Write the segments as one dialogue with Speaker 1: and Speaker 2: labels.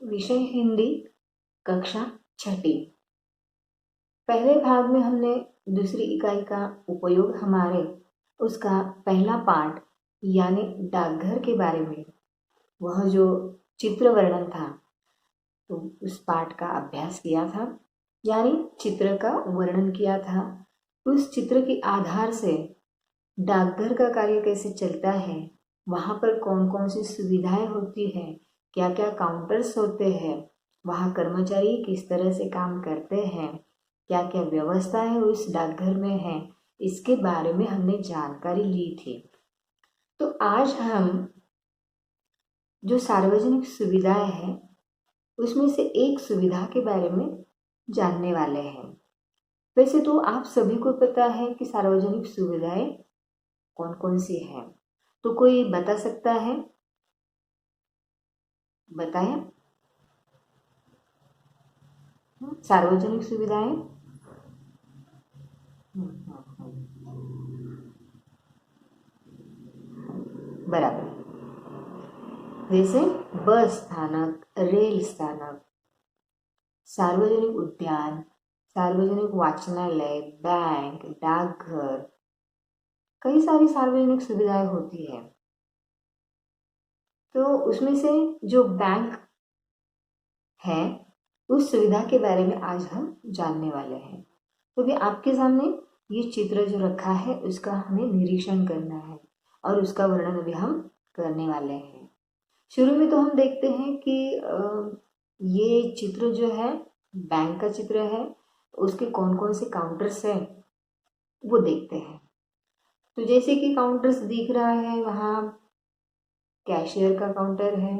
Speaker 1: विषय हिंदी, कक्षा छठी। पहले भाग में हमने दूसरी इकाई का उपयोग हमारे उसका पहला पाठ यानी डाकघर के बारे में, वह जो चित्र वर्णन था, तो उस पाठ का अभ्यास किया था, यानी चित्र का वर्णन किया था। उस चित्र के आधार से डाकघर का कार्य कैसे चलता है, वहाँ पर कौन कौन सी सुविधाएं होती हैं, क्या क्या काउंटर्स होते हैं, वहाँ कर्मचारी किस तरह से काम करते हैं, क्या क्या व्यवस्था है उस डाकघर में है, इसके बारे में हमने जानकारी ली थी। तो आज हम जो सार्वजनिक सुविधाएं हैं उसमें से एक सुविधा के बारे में जानने वाले हैं। वैसे तो आप सभी को पता है कि सार्वजनिक सुविधाएं कौन कौन सी हैं, तो कोई बता सकता है? बताएं। सार्वजनिक सुविधाएं। बराबर। जैसे बस स्थानक, रेल स्थानक, सार्वजनिक उद्यान, सार्वजनिक वाचनालय, बैंक, डाकघर, कई सारी सार्वजनिक सुविधाएं होती है। तो उसमें से जो बैंक है उस सुविधा के बारे में आज हम जानने वाले हैं। तो भी आपके सामने ये चित्र जो रखा है उसका हमें निरीक्षण करना है और उसका वर्णन अभी हम करने वाले हैं। शुरू में तो हम देखते हैं कि ये चित्र जो है बैंक का चित्र है, उसके कौन कौन से काउंटर्स हैं वो देखते हैं। तो जैसे कि काउंटर्स दिख रहा है, वहाँ कैशियर का काउंटर है,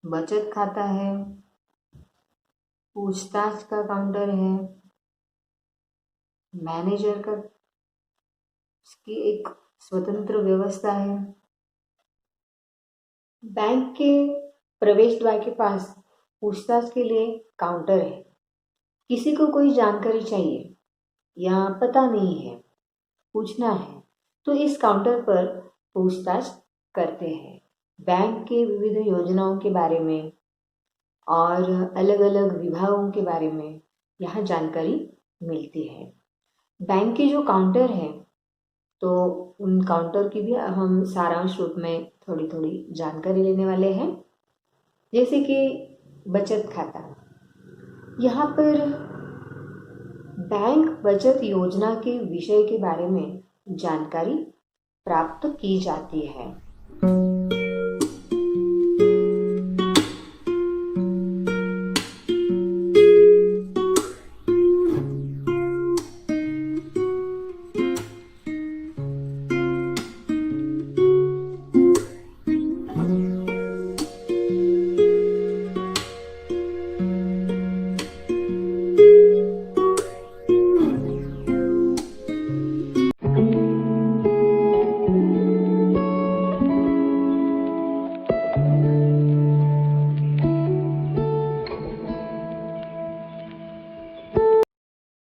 Speaker 1: बचत खाता है, पूछताछ का काउंटर है, मैनेजर का की एक स्वतंत्र व्यवस्था है। बैंक के प्रवेश द्वार के पास पूछताछ के लिए काउंटर है। किसी को कोई जानकारी चाहिए या पता नहीं है, पूछना है, तो इस काउंटर पर पूछताछ करते हैं। बैंक के विविध योजनाओं के बारे में और अलग अलग विभागों के बारे में यहाँ जानकारी मिलती है। बैंक के जो काउंटर है तो उन काउंटर की भी हम सारांश रूप में थोड़ी थोड़ी जानकारी लेने वाले हैं। जैसे कि बचत खाता, यहाँ पर बैंक बचत योजना के विषय के बारे में जानकारी प्राप्त की जाती है।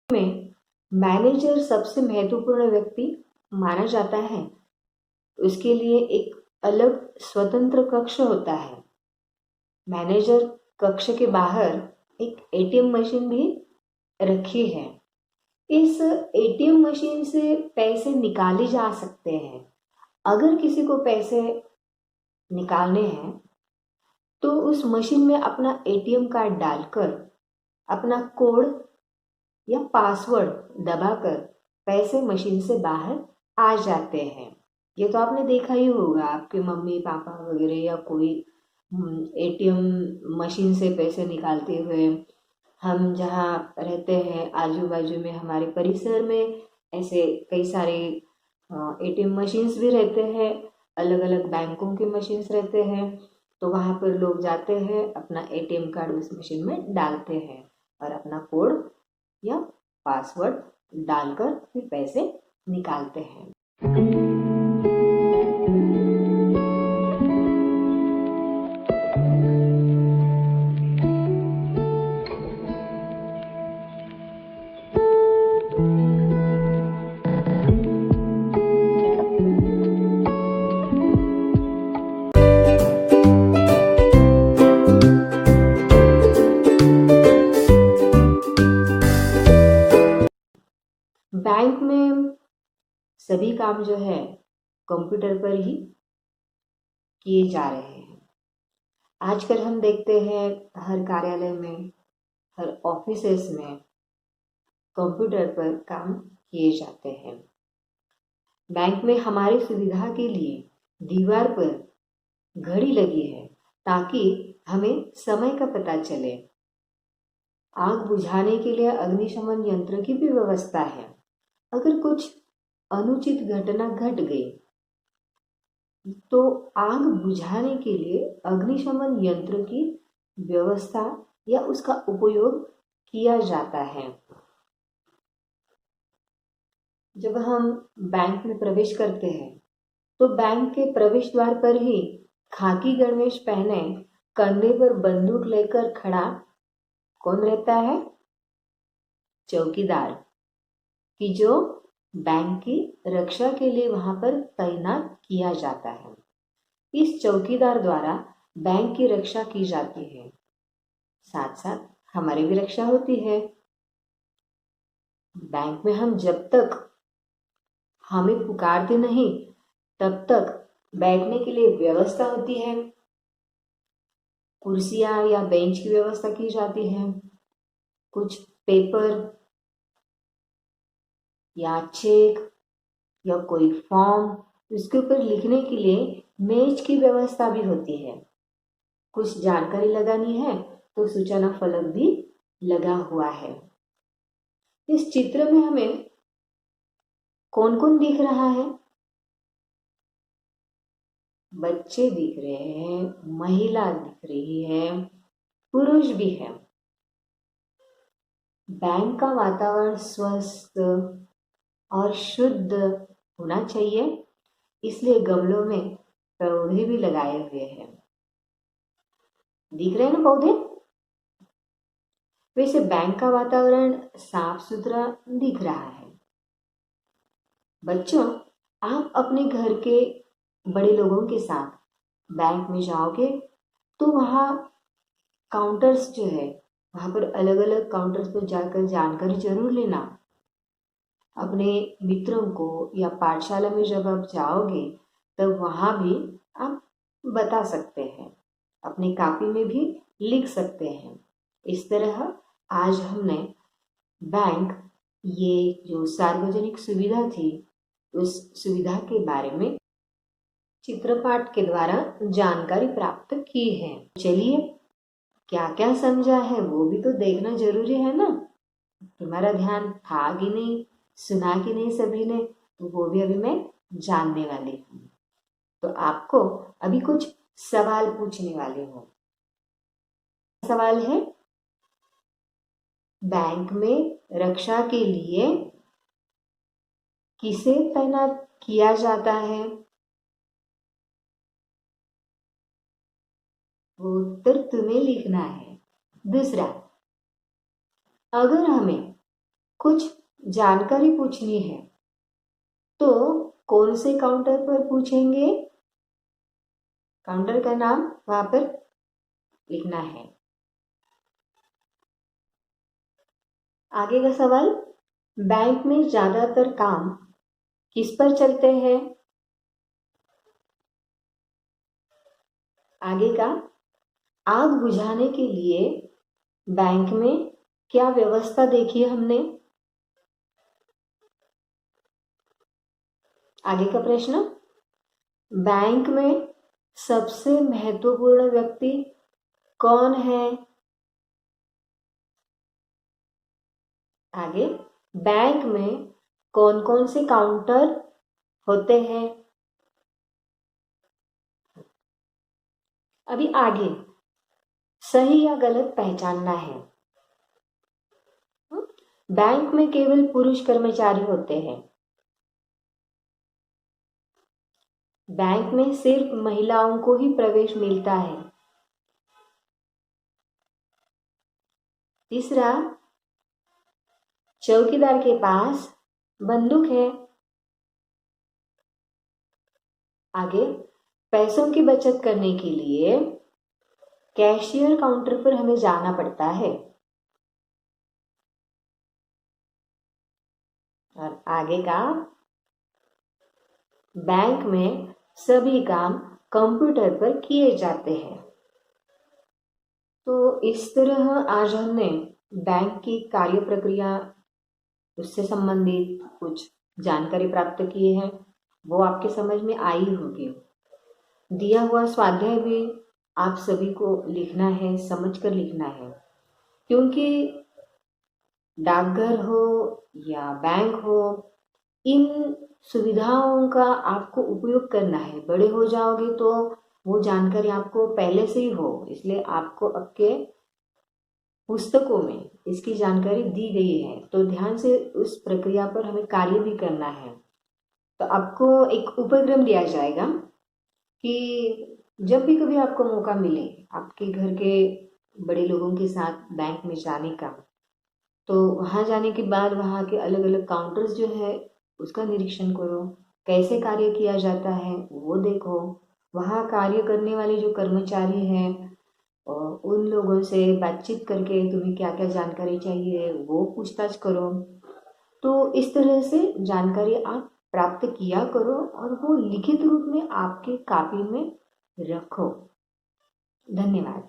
Speaker 1: में मैनेजर सबसे महत्वपूर्ण व्यक्ति माना जाता है। उसके लिए एक अलग स्वतंत्र कक्ष होता है। मैनेजर कक्ष के बाहर एक एटीएम मशीन भी रखी है। इस एटीएम मशीन से पैसे निकाले जा सकते हैं। अगर किसी को पैसे निकालने हैं तो उस मशीन में अपना एटीएम कार्ड डालकर अपना कोड या पासवर्ड दबाकर पैसे मशीन से बाहर आ जाते हैं। ये तो आपने देखा ही होगा, आपके मम्मी पापा वगैरह या कोई एटीएम मशीन से पैसे निकालते हुए। हम जहाँ रहते हैं आजू बाजू में हमारे परिसर में ऐसे कई सारे एटीएम मशीन्स भी रहते हैं, अलग अलग बैंकों के मशीन्स रहते हैं। तो वहाँ पर लोग जाते हैं, अपना एटीएम कार्ड उस मशीन में डालते हैं और अपना कोड या पासवर्ड डालकर फिर पैसे निकालते हैं। बैंक में सभी काम जो है कंप्यूटर पर ही किए जा रहे हैं। आजकल हम देखते हैं हर कार्यालय में, हर ऑफिसेस में कंप्यूटर पर काम किए जाते हैं। बैंक में हमारी सुविधा के लिए दीवार पर घड़ी लगी है ताकि हमें समय का पता चले। आग बुझाने के लिए अग्निशमन यंत्र की भी व्यवस्था है। अगर कुछ अनुचित घटना घट गई तो आग बुझाने के लिए अग्निशमन यंत्र की व्यवस्था या उसका उपयोग किया जाता है। जब हम बैंक में प्रवेश करते हैं तो बैंक के प्रवेश द्वार पर ही खाकी गणवेश पहने, कंधे पर बंदूक लेकर खड़ा कौन रहता है? चौकीदार, कि जो बैंक की रक्षा के लिए वहां पर तैनात किया जाता है। इस चौकीदार द्वारा बैंक की रक्षा की जाती है, साथ साथ हमारी भी रक्षा होती है। बैंक में हम जब तक हमें पुकारते नहीं तब तक बैठने के लिए व्यवस्था होती है। कुर्सियां या बेंच की व्यवस्था की जाती है। कुछ पेपर या चेक या कोई फॉर्म उसके ऊपर लिखने के लिए मेज की व्यवस्था भी होती है। कुछ जानकारी लगानी है तो सूचना फलक भी लगा हुआ है। इस चित्र में हमें कौन कौन दिख रहा है? बच्चे दिख रहे हैं, महिला दिख रही है, पुरुष भी है। बैंक का वातावरण स्वस्थ और शुद्ध होना चाहिए, इसलिए गमलों में पौधे भी लगाए हुए हैं। दिख रहे हैं ना पौधे? वैसे बैंक का वातावरण साफ सुथरा दिख रहा है। बच्चों, आप अपने घर के बड़े लोगों के साथ बैंक में जाओगे तो वहाँ काउंटर्स जो है, वहाँ पर अलग अलग काउंटर्स पर जाकर जानकारी जरूर लेना। अपने मित्रों को या पाठशाला में जब आप जाओगे तब वहाँ भी आप बता सकते हैं, अपनी कॉपी में भी लिख सकते हैं। इस तरह आज हमने बैंक, ये जो सार्वजनिक सुविधा थी, उस सुविधा के बारे में चित्रपाठ के द्वारा जानकारी प्राप्त की है। चलिए, क्या क्या समझा है वो भी तो देखना जरूरी है ना। तुम्हारा ध्यान था कि नहीं, सुना कि नहीं सभी ने, तो वो भी अभी मैं जानने वाली हूँ। तो आपको अभी कुछ सवाल पूछने वाली हूँ। सवाल है, बैंक में रक्षा के लिए किसे तैनात किया जाता है? वो उत्तर तुम्हें लिखना है। दूसरा, अगर हमें कुछ जानकारी पूछनी है तो कौन से काउंटर पर पूछेंगे? काउंटर का नाम वहां पर लिखना है। आगे का सवाल, बैंक में ज्यादातर काम किस पर चलते हैं? आगे का, आग बुझाने के लिए बैंक में क्या व्यवस्था देखी हमने? आगे का प्रश्न, बैंक में सबसे महत्वपूर्ण व्यक्ति कौन है? आगे, बैंक में कौन कौन से काउंटर होते हैं? अभी आगे सही या गलत पहचानना है। बैंक में केवल पुरुष कर्मचारी होते हैं। बैंक में सिर्फ महिलाओं को ही प्रवेश मिलता है। तीसरा, चौकीदार के पास बंदूक है। आगे, पैसों की बचत करने के लिए कैशियर काउंटर पर हमें जाना पड़ता है। और आगे का, बैंक में सभी काम कंप्यूटर पर किए जाते हैं। तो इस तरह आज हमने बैंक की कार्य प्रक्रिया, उससे संबंधित कुछ जानकारी प्राप्त की है, वो आपके समझ में आई होगी। दिया हुआ स्वाध्याय भी आप सभी को लिखना है, समझ कर लिखना है, क्योंकि डाकघर हो या बैंक हो, इन सुविधाओं का आपको उपयोग करना है। बड़े हो जाओगे तो वो जानकारी आपको पहले से ही हो, इसलिए आपको आपके पुस्तकों में इसकी जानकारी दी गई है, तो ध्यान से उस प्रक्रिया पर हमें कार्य भी करना है। तो आपको एक उपक्रम दिया जाएगा कि जब भी कभी आपको मौका मिले आपके घर के बड़े लोगों के साथ बैंक में जाने का, तो वहाँ जाने के बाद वहाँ के अलग अलग काउंटर्स जो है उसका निरीक्षण करो, कैसे कार्य किया जाता है वो देखो, वहाँ कार्य करने वाले जो कर्मचारी हैं और उन लोगों से बातचीत करके तुम्हें क्या क्या जानकारी चाहिए वो पूछताछ करो। तो इस तरह से जानकारी आप प्राप्त किया करो और वो लिखित रूप में आपके कॉपी में रखो। धन्यवाद।